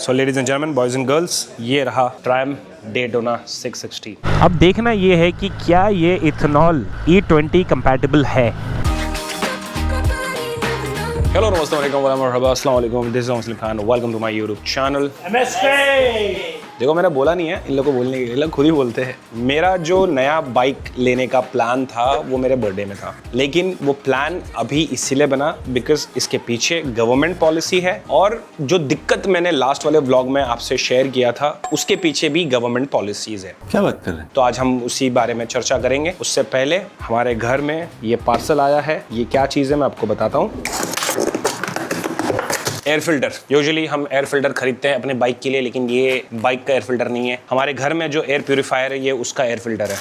So ladies and gentlemen, boys and girls, ये रहा ट्रायम Daytona 660। अब देखना ये है कि क्या ये इथेनॉल E20 कंपैटिबल है। हेलो, नमस्ते, वालेकुम, अस्सलाम वालेकुम, this is Muslim Khan, welcome to my YouTube channel MSK। देखो, मैंने बोला नहीं है, इन लोगों को बोलने के लिए, खुद ही बोलते हैं। मेरा जो नया बाइक लेने का प्लान था वो मेरे बर्थडे में था, लेकिन वो प्लान अभी इसीलिए बना बिकॉज इसके पीछे गवर्नमेंट पॉलिसी है, और जो दिक्कत मैंने लास्ट वाले व्लॉग में आपसे शेयर किया था उसके पीछे भी गवर्नमेंट पॉलिसीज है। क्या बात कर रहे हैं? तो आज हम उसी बारे में चर्चा करेंगे। उससे पहले हमारे घर में ये पार्सल आया है। ये क्या चीज़ है मैं आपको बताता हूँ। Air filter. यूजुअली हम एयर फिल्टर खरीदते हैं अपने बाइक के लिए, लेकिन ये बाइक का एयर फिल्टर नहीं है। हमारे घर में जो एयर प्यूरीफायर है ये उसका एयर फिल्टर है।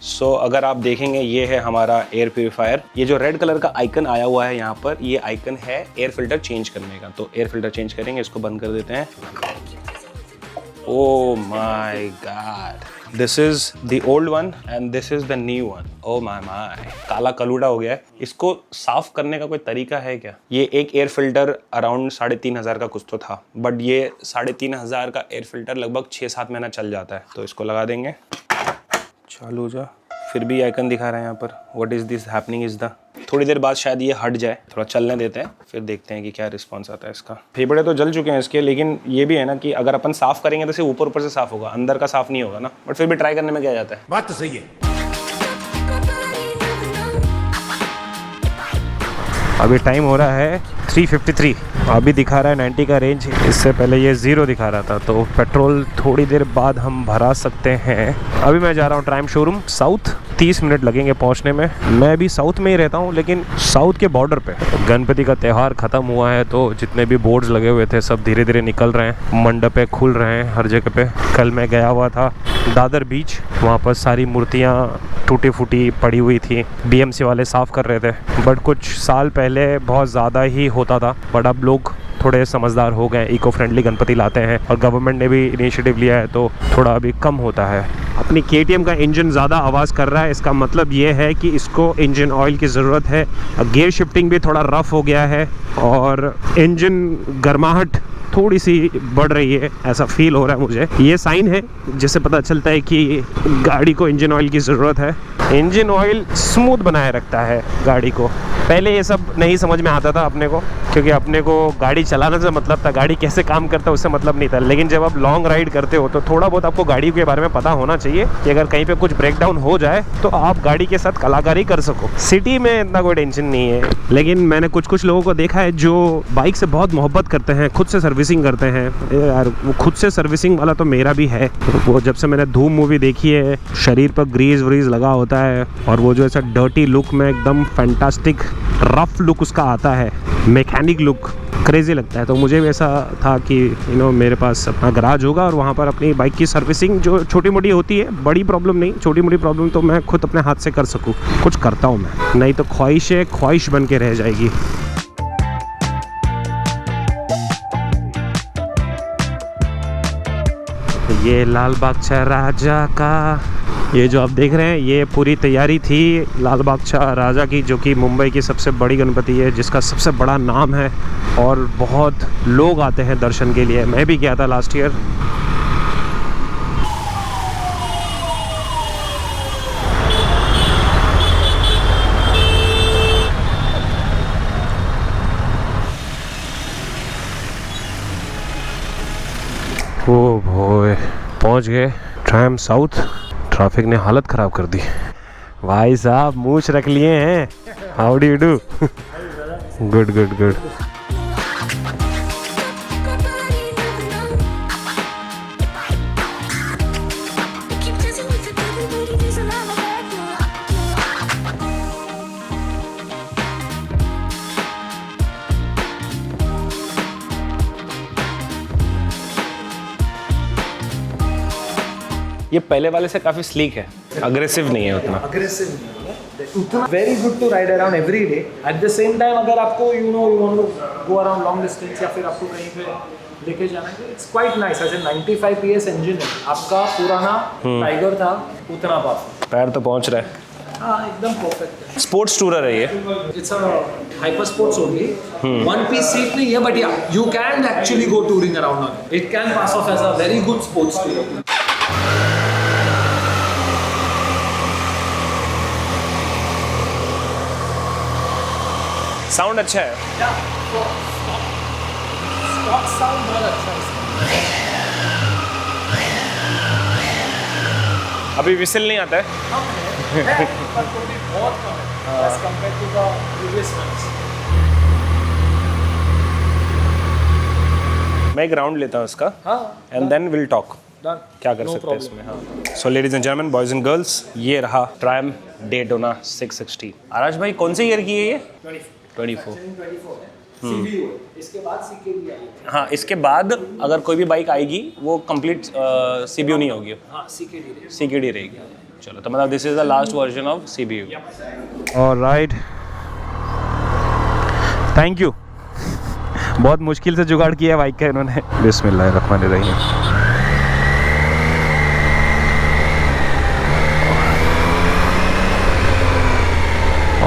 सो अगर आप देखेंगे, ये है हमारा एयर प्यूरीफायर। ये जो रेड कलर का आइकन आया हुआ है यहाँ पर, ये आइकन है एयर फिल्टर चेंज करने का। तो एयर फिल्टर चेंज करेंगे, इसको बंद कर देते हैं। Oh my God! This is the old one and this is the new one. Oh my my! काला कलूड़ा हो गया है। इसको साफ करने का कोई तरीका है क्या? ये एक एयर फिल्टर अराउंड 3,500 का कुछ तो था, बट ये 3,500 का एयर फिल्टर लगभग 6-7 महीना चल जाता है। तो इसको लगा देंगे, चालू हो जा। फिर भी आइकन दिखा रहा है यहाँ पर। What is this happening is the? थोड़ी देर बाद शायद ये हट जाए, थोड़ा चलने देते हैं, फिर देखते हैं कि क्या रिस्पांस आता है इसका। फेफड़े तो जल चुके हैं इसके, लेकिन ये भी है ना कि अगर अपन साफ करेंगे तो सिर्फ ऊपर ऊपर से साफ होगा, अंदर का साफ नहीं होगा ना। बट फिर भी ट्राई करने में क्या जाता है। बात तो सही है। अभी टाइम हो रहा है 3:53। अभी दिखा रहा है 90 का रेंज। इससे पहले ये 0 दिखा रहा था, तो पेट्रोल थोड़ी देर बाद हम भरा सकते हैं। अभी मैं जा रहा हूँ ट्रायम शोरूम साउथ। 30 मिनट लगेंगे पहुँचने में। मैं भी साउथ में ही रहता हूँ, लेकिन साउथ के बॉर्डर पे। गणपति का त्यौहार ख़त्म हुआ है, तो जितने भी बोर्ड्स लगे हुए थे सब धीरे धीरे निकल रहे हैं। मंडपें खुल रहे हैं हर जगह पे। कल मैं गया हुआ था दादर बीच, वहाँ पर सारी मूर्तियाँ टूटी फूटी पड़ी हुई थी। BMC वाले साफ़ कर रहे थे। बट कुछ साल पहले बहुत ज़्यादा ही होता था, बट अब लोग थोड़े समझदार हो गए, इको फ्रेंडली गणपति लाते हैं, और गवर्नमेंट ने भी इनिशिएटिव लिया है, तो थोड़ा अभी कम होता है। अपनी KTM का इंजन ज़्यादा आवाज़ कर रहा है। इसका मतलब ये है कि इसको इंजन ऑयल की ज़रूरत है। गियर शिफ्टिंग भी थोड़ा रफ़ हो गया है, और इंजन गर्माहट थोड़ी सी बढ़ रही है, ऐसा फील हो रहा है मुझे। ये साइन है जिससे पता चलता है कि गाड़ी को इंजन ऑयल की ज़रूरत है। इंजन ऑयल स्मूथ बनाए रखता है गाड़ी को। पहले ये सब नहीं समझ में आता था अपने को, क्योंकि अपने को गाड़ी चलाने से मतलब था, गाड़ी कैसे काम करता है उससे मतलब नहीं था। लेकिन जब आप लॉन्ग राइड करते हो तो थोड़ा बहुत आपको गाड़ी के बारे में पता होना चाहिए कि अगर कहीं पे कुछ ब्रेकडाउन हो जाए तो आप गाड़ी के साथ कलाकारी कर सको। सिटी में इतना कोई टेंशन नहीं है, लेकिन मैंने कुछ लोगों को देखा है जो बाइक से बहुत मोहब्बत करते हैं, खुद से सर्विसिंग करते हैं। यार, वो खुद से सर्विसिंग वाला तो मेरा भी है। वो जब से मैंने धूम मूवी देखी है, शरीर पर ग्रीज व्रीज लगा होता है, और वो जो ऐसा डर्टी लुक में एकदम फैंटास्टिक रफ लुक उसका आता है, मैकेनिक लुक, क्रेजी लगता है। तो मुझे भी ऐसा था कि मेरे पास अपना गराज होगा, और वहाँ पर अपनी बाइक की सर्विसिंग जो छोटी मोटी होती है, बड़ी प्रॉब्लम नहीं, छोटी मोटी प्रॉब्लम तो मैं खुद अपने हाथ से कर सकूँ। कुछ करता हूँ मैं, नहीं तो ख्वाहिश बन के रह जाएगी। ये लाल बाग चा राजा का, ये जो आप देख रहे हैं, ये पूरी तैयारी थी लाल बाग चा राजा की, जो कि मुंबई की सबसे बड़ी गणपति है, जिसका सबसे बड़ा नाम है, और बहुत लोग आते हैं दर्शन के लिए। मैं भी गया था लास्ट ईयर। ओ भोए, पहुंच गए ट्रायम साउथ। ट्रैफिक ने हालत ख़राब कर दी। भाई साहब मूछ रख लिए हैं। How do you do? Good good good. ये पहले वाले से काफ़ी स्लीक है, अग्रेसिव नहीं है उतना। अग्रेसिव नहीं है उतना। Very good to ride around every day. At the same time अगर आपको you want to go around long distance, या फिर आपको कहीं पे लेके जाना है, इट्स क्वाइट नाइस। ऐसे 95 PS इंजन है आपका, पुराना टाइगर था उतना पावरफुल। पैर तो पहुंच रहा है। हाँ, एकदम परफेक्ट है। स्पोर्ट्स टूरर है ये। It's a hyper sports only, one piece seat नहीं है, but yeah you can actually go touring around on it, can pass off as a very good sports tour. Sound अच्छा है. Stock sound बहुत अच्छा है. अभी विसिल नहीं आता है. पर तो भी बहुत कम है as compared to the previous ones. मैं एक राउंड लेता हूँ इसका हाँ, and then will talk. done. क्या कर No सकते हैं problem. इसमें. हाँ. So ladies and gentlemen, boys and girls, ये रहा ट्रायम डेटोना 660. आराज भाई कौन सी ईयर की है ये? 24. CBU इसके बाद CKD आई. हाँ, इसके बाद अगर कोई भी बाइक आएगी वो कंप्लीट CBU नहीं होगी, हाँ, CKD. CKD रहेगी. चलो, तो मतलब this is the last version of CBU. Alright, thank you. बहुत मुश्किल से जुगाड़ किया बाइक का इन्होंने. बिस्मिल्लाहिर्रहमानिर्रहीम.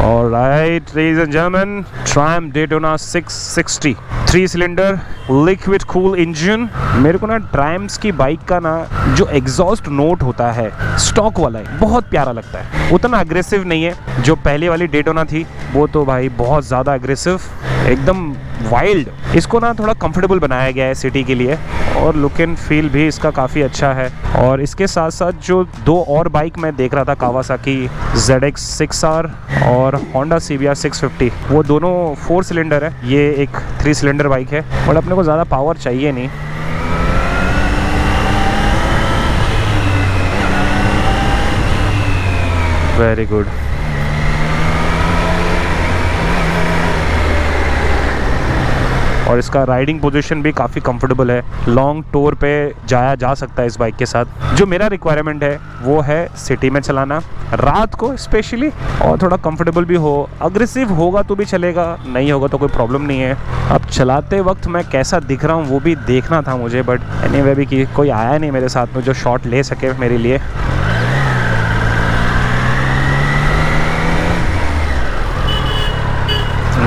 Alright, ladies and gentlemen, Triumph Daytona 660 3 cylinder liquid cool engine. मेरे को ना ट्रायम्स की बाइक का ना जो एग्जॉस्ट नोट होता है स्टॉक वाला है, बहुत प्यारा लगता है. उतना अग्रेसिव नहीं है. जो पहले वाली डेटोना थी वो तो भाई बहुत ज़्यादा अग्रेसिव, एकदम वाइल्ड. इसको ना थोड़ा कंफर्टेबल बनाया गया है सिटी के लिए, और लुक एंड फील भी इसका काफ़ी अच्छा है. और इसके साथ साथ जो दो और बाइक मैं देख रहा था, कावासाकी ZX 6R और होंडा CBR 650, वो दोनों 4 सिलेंडर है. ये एक 3 सिलेंडर बाइक है, बट अपने को ज़्यादा पावर चाहिए नहीं. Very good. और इसका राइडिंग पोजीशन भी काफ़ी कंफर्टेबल है. लॉन्ग टूर पे जाया जा सकता है इस बाइक के साथ. जो मेरा रिक्वायरमेंट है वो है सिटी में चलाना, रात को स्पेशली, और थोड़ा कंफर्टेबल भी हो. अग्रेसिव होगा तो भी चलेगा, नहीं होगा तो कोई प्रॉब्लम नहीं है. अब चलाते वक्त मैं कैसा दिख रहा हूँ वो भी देखना था मुझे, बट एनीवे भी कि कोई आया नहीं मेरे साथ में जो शॉट ले सके मेरे लिए.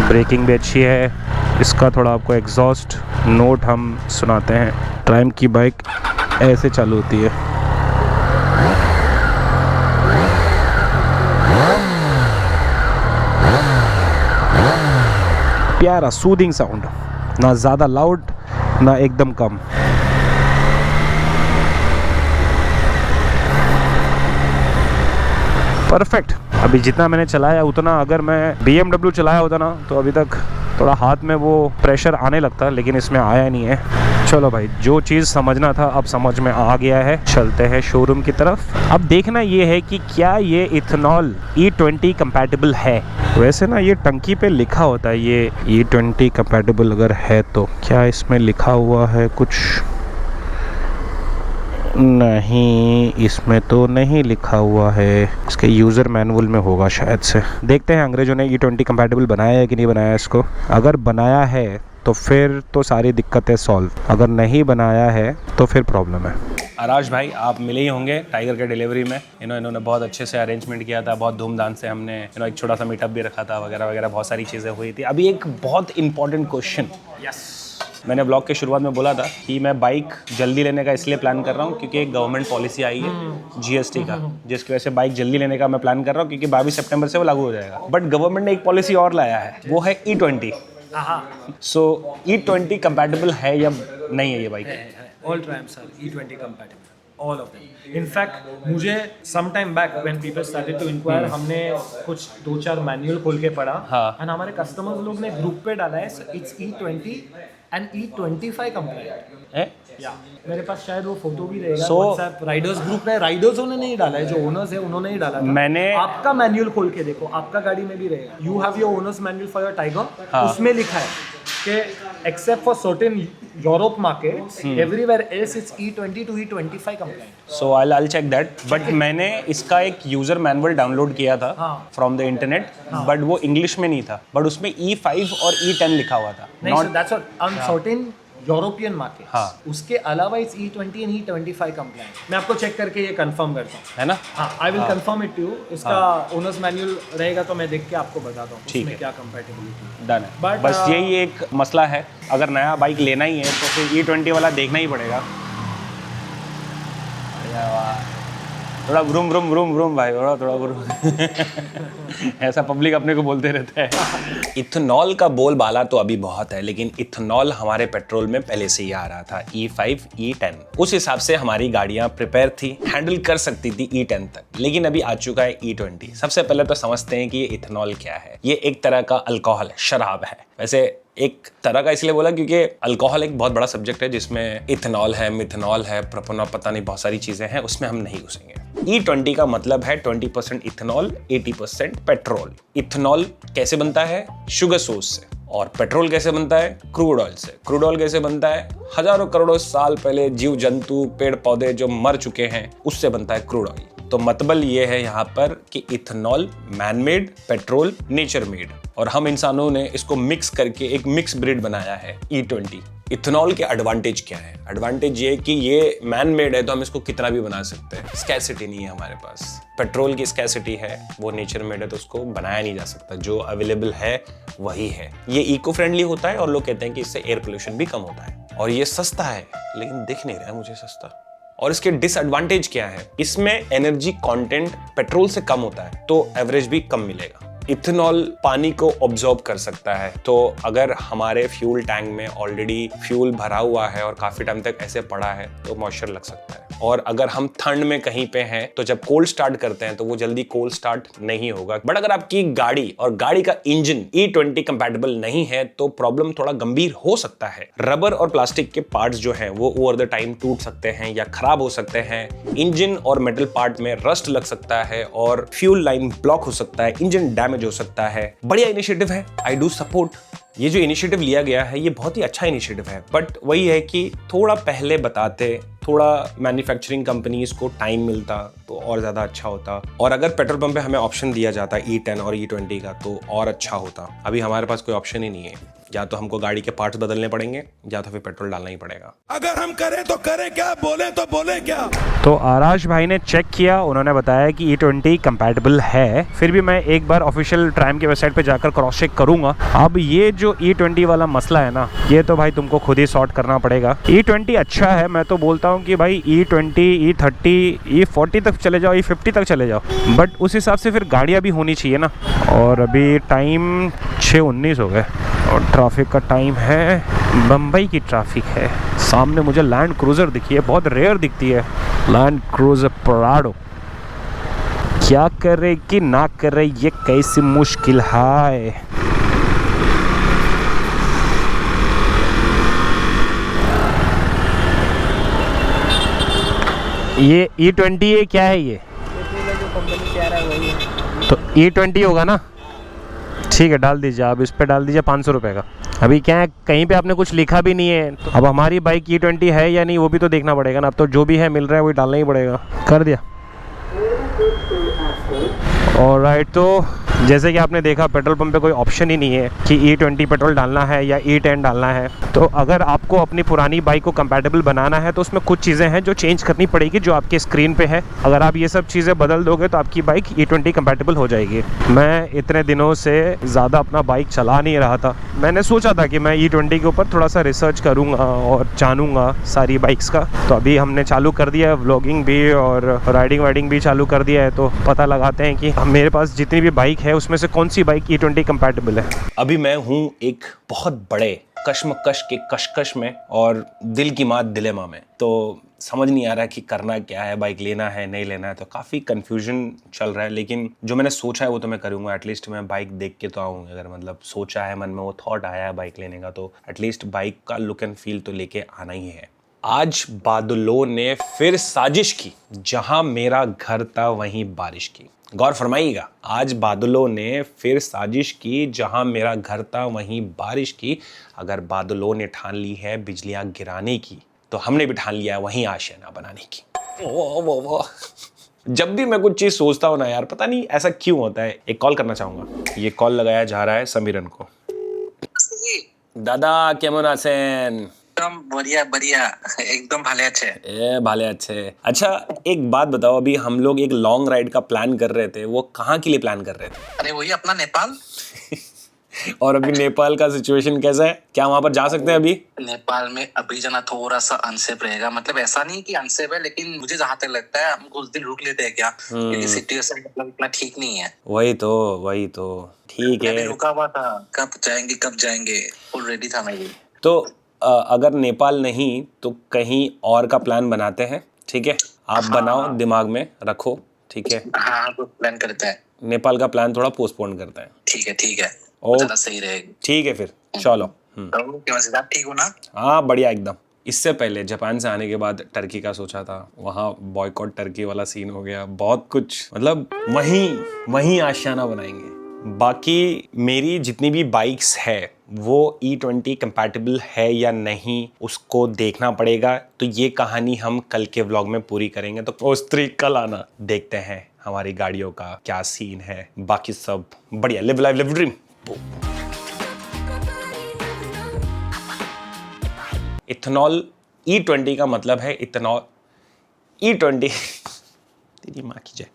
ब्रेकिंग भी अच्छी है. इसका थोड़ा आपको एग्जॉस्ट नोट हम सुनाते हैं. ट्रायम्फ की बाइक ऐसे चालू होती है. प्यारा सूदिंग साउंड, ना ज़्यादा लाउड ना एकदम कम. परफेक्ट. अभी जितना मैंने चलाया उतना अगर मैं BMW चलाया होता ना तो अभी तक थोड़ा हाथ में वो प्रेशर आने लगता, लेकिन इसमें आया नहीं है. चलो भाई, जो चीज़ समझना था अब समझ में आ गया है. चलते हैं शोरूम की तरफ. अब देखना ये है कि क्या ये इथेनॉल E20 कंपैटिबल है. वैसे ना ये टंकी पे लिखा होता है ये E20 कंपैटिबल. अगर है तो क्या इसमें लिखा हुआ है कुछ? नहीं, इसमें तो नहीं लिखा हुआ है. इसके यूज़र मैनुअल में होगा शायद से. देखते हैं अंग्रेज़ों ने E20 कंपैटिबल बनाया है कि नहीं बनाया इसको. अगर बनाया है तो फिर तो सारी दिक्कतें सॉल्व, अगर नहीं बनाया है तो फिर प्रॉब्लम है. आराज भाई, आप मिले ही होंगे टाइगर के डिलीवरी में. इन्होंने बहुत अच्छे से अरेंजमेंट किया था, बहुत धूमधाम से. हमने एक छोटा सा मीटअप भी रखा था, वगैरह वगैरह बहुत सारी चीज़ें हुई थी. अभी एक बहुत इंपॉर्टेंट क्वेश्चन. मैंने ब्लॉग के शुरुआत में बोला था कि मैं बाइक जल्दी लेने का इसलिए प्लान कर रहा हूँ क्योंकि एक गवर्नमेंट पॉलिसी आई है GST का, जिसकी वजह से बाइक जल्दी लेने का मैं प्लान कर रहा हूँ क्योंकि 22 सितंबर से वो लागू हो जाएगा. बट गवर्नमेंट ने एक पॉलिसी और लाया है, वो है E20. सो E20 कंपैटिबल है या नहीं है ये bike? All Triumphs are E20 compatible, all of them. In fact, मुझे some time back when people started to inquire, हमने कुछ 2-4 मैनुअल खोल के पढ़ा, and हमारे कस्टमर्स लोग ने ग्रुप पे डाला है it's E20 and E25 compliant. या मेरे पास शायद वो फोटो भी रहेगा. व्हाट्सएप राइडर्स ग्रुप में राइडर्स ने नहीं डाला है, जो ओनर्स है उन्होंने ही डाला था. मैंने आपका मैनुअल खोल के देखो, आपका गाड़ी में भी रहेगा. You have your owner's manual for your Tiger. उसमें लिखा है कि except for certain Europe markets everywhere else it's E20 to E25 compliant. So I that check. But मैंने इसका एक यूजर मैनुअल डाउनलोड किया था फ्रॉम द इंटरनेट, बट वो इंग्लिश में नहीं था, बट उसमें E5 और E10 लिखा हुआ था. नहीं, that's what I am certain European market, हाँ। उसके अलावा इस E20 एंड E25 कंप्लायंट। मैं आपको चेक करके ये कंफर्म करता हूँ, है ना? हाँ, I will confirm it to you. इसका ओनर्स मैनुअल रहेगा तो मैं देख के आपको बताता हूँ ठीक उसमें है। क्या कंपैटिबिलिटी। डन है। But, बस यही एक मसला है, अगर नया बाइक लेना ही है तो फिर E20 वाला देखना ही पड़ेगा। बढ़िया, वाह। थोड़ा व्रूम व्रूम व्रूम व्रूम भाई, थोड़ा व्रूम। ऐसा पब्लिक अपने को बोलते रहता है। इथेनॉल का बोलबाला तो अभी बहुत है, लेकिन इथेनॉल हमारे पेट्रोल में पहले से ही आ रहा था, E5, E10। उस हिसाब से हमारी गाड़ियां प्रिपेयर थी, हैंडल कर सकती थी E10 तक, लेकिन अभी आ चुका है E20। सबसे पहले तो समझते हैं कि ये इथेनॉल क्या है। ये एक तरह का अल्कोहल, शराब है। वैसे एक तरह का इसलिए बोला क्योंकि अल्कोहल एक बहुत बड़ा सब्जेक्ट है जिसमें इथेनॉल है, मिथेनॉल है, प्रोपेनॉल, पता नहीं बहुत सारी चीजें हैं, उसमें हम नहीं घुसेंगे। E20 का मतलब है 20% इथेनॉल, 80% पेट्रोल। इथेनॉल कैसे बनता है? शुगर सोर्स से। और पेट्रोल कैसे बनता है? क्रूड ऑयल से। क्रूड ऑयल कैसे बनता है? हजारों करोड़ों साल पहले जीव जंतु, पेड़ पौधे जो मर चुके हैं, उससे बनता है क्रूड ऑयल। तो मतलब ये है यहाँ पर कि ethanol man made, petrol nature made, और हम इंसानों ने इसको मिक्स करके एक मिक्स ब्रीड बनाया है E20। इथेनॉल के एडवांटेज क्या है? एडवांटेज ये कि ये मैन मेड है तो हम इसको कितना भी बना सकते हैं, स्कैसिटी नहीं है हमारे पास। पेट्रोल की स्कैसिटी है, वो नेचर मेड है तो उसको बनाया नहीं जा सकता, जो अवेलेबल है वही है। ये इको फ्रेंडली होता है और लोग कहते हैं कि इससे एयर पोल्यूशन भी कम होता है, और ये सस्ता है, लेकिन दिख नहीं रहा है मुझे सस्ता। और इसके डिसएडवांटेज क्या है? इसमें एनर्जी कंटेंट पेट्रोल से कम होता है तो एवरेज भी कम मिलेगा। इथेनॉल पानी को ऑब्जॉर्ब कर सकता है, तो अगर हमारे फ्यूल टैंक में ऑलरेडी फ्यूल भरा हुआ है और काफी टाइम तक ऐसे पड़ा है तो मॉइस्चर लग सकता है। और अगर हम ठंड में कहीं पे हैं तो जब कोल्ड स्टार्ट करते हैं तो वो जल्दी कोल्ड स्टार्ट नहीं होगा। बट अगर आपकी गाड़ी और गाड़ी का इंजन E20 कंपैटिबल नहीं है तो प्रॉब्लम थोड़ा गंभीर हो सकता है। रबर और प्लास्टिक के पार्ट्स जो हैं वो ओवर द टाइम टूट सकते हैं या खराब हो सकते हैं। इंजन और मेटल पार्ट में रस्ट लग सकता है और फ्यूल लाइन ब्लॉक हो सकता है, इंजन डैमेज हो सकता है। बढ़िया इनिशिएटिव है, आई डू सपोर्ट। ये जो इनिशिएटिव लिया गया है ये बहुत ही अच्छा इनिशिएटिव है, बट वही है कि थोड़ा पहले बताते, थोड़ा मैन्युफैक्चरिंग कंपनीज को टाइम मिलता तो और ज़्यादा अच्छा होता। और अगर पेट्रोल पंप पे हमें ऑप्शन दिया जाता E10 और E20 का तो और अच्छा होता। अभी हमारे पास कोई ऑप्शन ही नहीं है, या तो हमको गाड़ी के पार्ट्स बदलने पड़ेंगे या तो फिर पेट्रोल डालना ही पड़ेगा। अगर हम करें तो करें क्या, बोले तो बोले क्या। तो आराश भाई ने चेक किया, उन्होंने बताया कि E20 कंपैटिबल है। फिर भी मैं एक बार ऑफिशियल ट्राइम की वेबसाइट पे जाकर क्रॉस चेक करूंगा। अब ये जो E20 वाला मसला है ना, ये तो भाई तुमको खुद ही सॉर्ट करना पड़ेगा। E20 अच्छा है, मैं तो बोलता हूँ कि भाई E20, E30, E40 तक चले जाओ, E50 तक चले जाओ, बट उस हिसाब से फिर गाड़ियाँ भी होनी चाहिए ना। और अभी टाइम 6:19 हो गए और ट्रैफिक का टाइम है, बम्बई की ट्रैफिक है। सामने मुझे लैंड क्रूज़र दिखी है, बहुत रेयर दिखती है, लैंड क्रूज़र प्राडो। क्या करे कि ना करे, ये कैसी मुश्किल है। ये E20 है, क्या है ये? जो कंपनी कह रहा है वही है। तो E20 होगा ना? ठीक है, डाल दीजिए, आप इस पे डाल दीजिए 500 रुपये का। अभी क्या है, कहीं पे आपने कुछ लिखा भी नहीं है, तो अब हमारी बाइक E20 है या नहीं वो भी तो देखना पड़ेगा ना। अब तो जो भी है मिल रहा है वही डालना ही पड़ेगा। कर दिया। ऑलराइट, तो जैसे कि आपने देखा पेट्रोल पंप पे कोई ऑप्शन ही नहीं है कि E20 पेट्रोल डालना है या E10 डालना है। तो अगर आपको अपनी पुरानी बाइक को कंपैटिबल बनाना है तो उसमें कुछ चीज़ें हैं जो चेंज करनी पड़ेगी, जो आपके स्क्रीन पे है। अगर आप ये सब चीज़ें बदल दोगे तो आपकी बाइक E20 कंपैटिबल हो जाएगी। मैं इतने दिनों से ज़्यादा अपना बाइक चला नहीं रहा था, मैंने सोचा था कि मैं E20 के ऊपर थोड़ा सा रिसर्च करूँगा और जानूँगा सारी बाइक्स का। तो अभी हमने चालू कर दिया है व्लॉगिंग भी और राइडिंग वाइडिंग भी चालू कर दिया है, तो पता लगाते हैं कि मेरे पास जितनी भी बाइक है उसमें से कौन सी बाइक E20 कंपैटिबल है। अभी मैं हूँ एक बहुत बड़े कश्मकश के कशकश में और दिल की मात दिलेमा में, तो समझ नहीं आ रहा है कि करना क्या है, बाइक लेना है नहीं लेना है, तो काफ़ी कंफ्यूजन चल रहा है। लेकिन जो मैंने सोचा है वो तो मैं करूँगा। एटलीस्ट मैं बाइक देख के तो आऊँगा, अगर मतलब सोचा है मन में, वो थॉट आया है बाइक लेने का, तो एटलीस्ट बाइक का लुक एंड फील तो लेके आना ही है। आज बादलों ने फिर साजिश की, जहां मेरा घर था वहीं बारिश की। गौर फरमाइएगा, आज बादलों ने फिर साजिश की, जहां मेरा घर था वहीं बारिश की। अगर बादलों ने ठान ली है बिजलियां गिराने की, तो हमने भी ठान लिया है वहीं आशियाना बनाने की। वो जब भी मैं कुछ चीज सोचता हूं ना यार, पता नहीं ऐसा क्यों होता है। एक कॉल करना चाहूंगा। ये कॉल लगाया जा रहा है समीरन को। दादा केमन आसेन? एकदम बढ़िया बढ़िया एकदम भाले अच्छे। ए भाले अच्छे। अच्छा एक बात बताओ, अभी हम लोग एक लॉन्ग राइड का प्लान कर रहे थे, वो कहाँ के लिए प्लान कर रहे थे? अरे वही अपना नेपाल। और अभी नेपाल का सिचुएशन कैसा है, क्या वहां पर जा सकते हैं अभी? नेपाल में अभी जाना थोड़ा सा अनसेफ रहेगा, मतलब ऐसा नहीं कि अनसेफ है, लेकिन मुझे जहां तक लगता है हम कुछ दिन रुक लेते हैं क्या, क्योंकि सिचुएशन मतलब इतना ठीक नहीं है। वही तो ठीक मैं भी है। रुका हुआ था, कब जाएंगे फुल रेडी था मैं भी। तो अगर नेपाल नहीं तो कहीं और का प्लान बनाते हैं, ठीक है? आप बनाओ, दिमाग में रखो, ठीक है? हाँ तो प्लान करते हैं। नेपाल का प्लान थोड़ा पोस्टपोन करते हैं। ठीक है ओ ज्यादा सही रहेगा। ठीक है फिर चलो। तो क्या वैसे आप ठीक हो ना? हाँ बढ़िया एकदम। इससे पहले जापान से आने के बाद टर्की का सोचा था, वहाँ बॉयकॉट टर्की वाला सीन हो गया, बहुत कुछ, मतलब वहीं आशियाना बनाएंगे। बाकी मेरी जितनी भी बाइक्स है वो E20 कंपैटिबल है या नहीं उसको देखना पड़ेगा, तो ये कहानी हम कल के व्लॉग में पूरी करेंगे। तो ओस्त्री कल आना, देखते हैं हमारी गाड़ियों का क्या सीन है। बाकी सब बढ़िया, live life live dream. Ethanol E20 का मतलब है इथेनॉल E20 तेरी माँ की जय।